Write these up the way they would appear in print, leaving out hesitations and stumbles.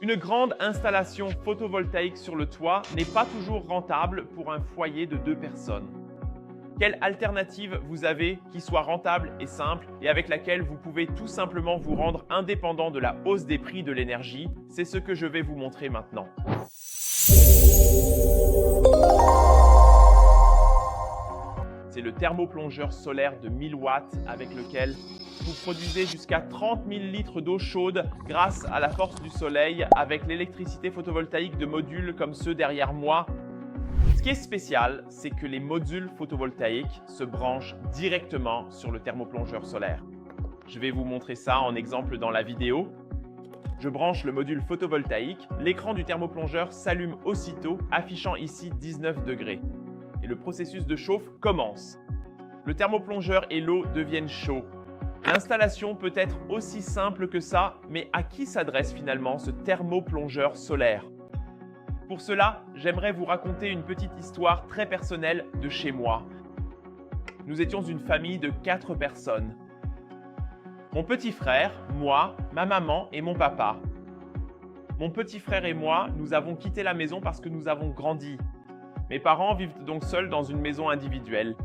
Une grande installation photovoltaïque sur le toit n'est pas toujours rentable pour un foyer de 2 personnes. Quelle alternative vous avez qui soit rentable et simple et avec laquelle vous pouvez tout simplement vous rendre indépendant de la hausse des prix de l'énergie? C'est ce que je vais vous montrer maintenant. C'est le thermoplongeur solaire de 1000 watts avec lequel vous produisez jusqu'à 30 000 litres d'eau chaude grâce à la force du soleil avec l'électricité photovoltaïque de modules comme ceux derrière moi. Ce qui est spécial, c'est que les modules photovoltaïques se branchent directement sur le thermoplongeur solaire. Je vais vous montrer ça en exemple dans la vidéo. Je branche le module photovoltaïque, l'écran du thermoplongeur s'allume aussitôt, affichant ici 19 degrés. Et le processus de chauffe commence. Le thermoplongeur et l'eau deviennent chauds. L'installation peut être aussi simple que ça, mais à qui s'adresse finalement ce thermoplongeur solaire? Pour cela, j'aimerais vous raconter une petite histoire très personnelle de chez moi. Nous étions une famille de 4 personnes. Mon petit frère, moi, ma maman et mon papa. Mon petit frère et moi, nous avons quitté la maison parce que nous avons grandi. Mes parents vivent donc seuls dans une maison individuelle.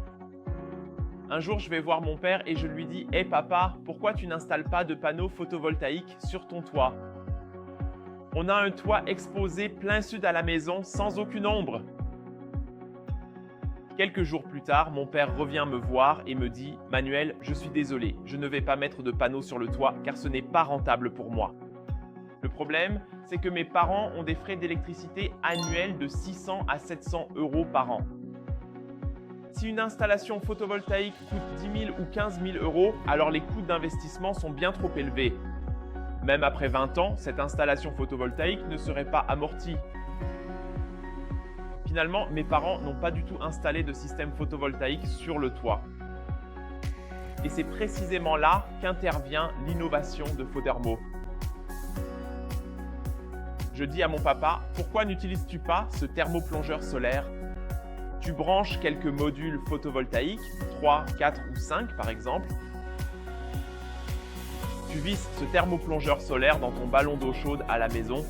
Un jour, je vais voir mon père et je lui dis « Hé papa, pourquoi tu n'installes pas de panneaux photovoltaïques sur ton toit ?» On a un toit exposé plein sud à la maison sans aucune ombre. Quelques jours plus tard, mon père revient me voir et me dit « Manuel, je suis désolé, je ne vais pas mettre de panneaux sur le toit car ce n'est pas rentable pour moi. » Le problème, c'est que mes parents ont des frais d'électricité annuels de 600 à 700 € par an. Si une installation photovoltaïque coûte 10 000 ou 15 000 €, alors les coûts d'investissement sont bien trop élevés. Même après 20 ans, cette installation photovoltaïque ne serait pas amortie. Finalement, mes parents n'ont pas du tout installé de système photovoltaïque sur le toit. Et c'est précisément là qu'intervient l'innovation de Phodermo. Je dis à mon papa, pourquoi n'utilises-tu pas ce thermoplongeur solaire? Tu branches quelques modules photovoltaïques, 3, 4 ou 5 par exemple. Tu visses ce thermoplongeur solaire dans ton ballon d'eau chaude à la maison.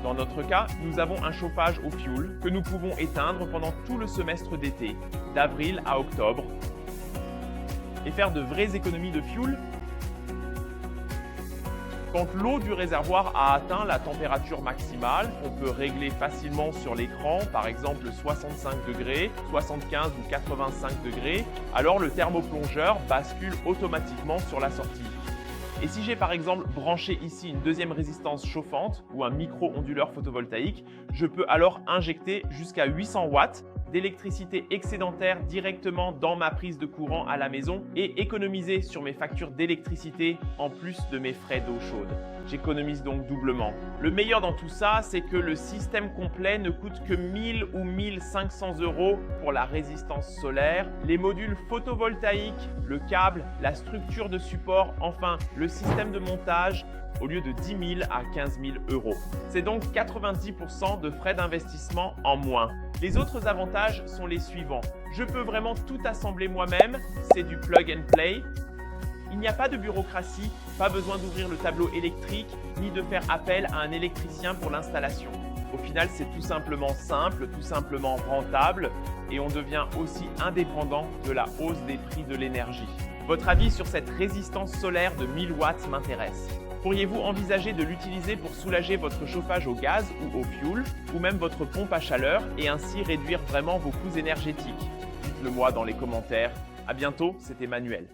Dans notre cas, nous avons un chauffage au fioul que nous pouvons éteindre pendant tout le semestre d'été, d'avril à octobre. Et faire de vraies économies de fioul. Quand l'eau du réservoir a atteint la température maximale, qu'on peut régler facilement sur l'écran, par exemple 65 degrés, 75 ou 85 degrés, alors le thermoplongeur bascule automatiquement sur la sortie. Et si j'ai par exemple branché ici une deuxième résistance chauffante ou un micro-onduleur photovoltaïque, je peux alors injecter jusqu'à 800 watts d'électricité excédentaire directement dans ma prise de courant à la maison et économiser sur mes factures d'électricité en plus de mes frais d'eau chaude. J'économise donc doublement. Le meilleur dans tout ça, c'est que le système complet ne coûte que 1000 ou 1500 € pour la résistance solaire, les modules photovoltaïques, le câble, la structure de support, enfin le système de montage, au lieu de 10 000 à 15 000 €. C'est donc 90% de frais d'investissement en moins. Les autres avantages sont les suivants. Je peux vraiment tout assembler moi-même, c'est du plug and play. Il n'y a pas de bureaucratie, pas besoin d'ouvrir le tableau électrique, ni de faire appel à un électricien pour l'installation. Au final, c'est tout simplement simple, tout simplement rentable et on devient aussi indépendant de la hausse des prix de l'énergie. Votre avis sur cette résistance solaire de 1000 watts m'intéresse. Pourriez-vous envisager de l'utiliser pour soulager votre chauffage au gaz ou au fioul, ou même votre pompe à chaleur et ainsi réduire vraiment vos coûts énergétiques? Dites-le moi dans les commentaires. À bientôt, c'était Manuel.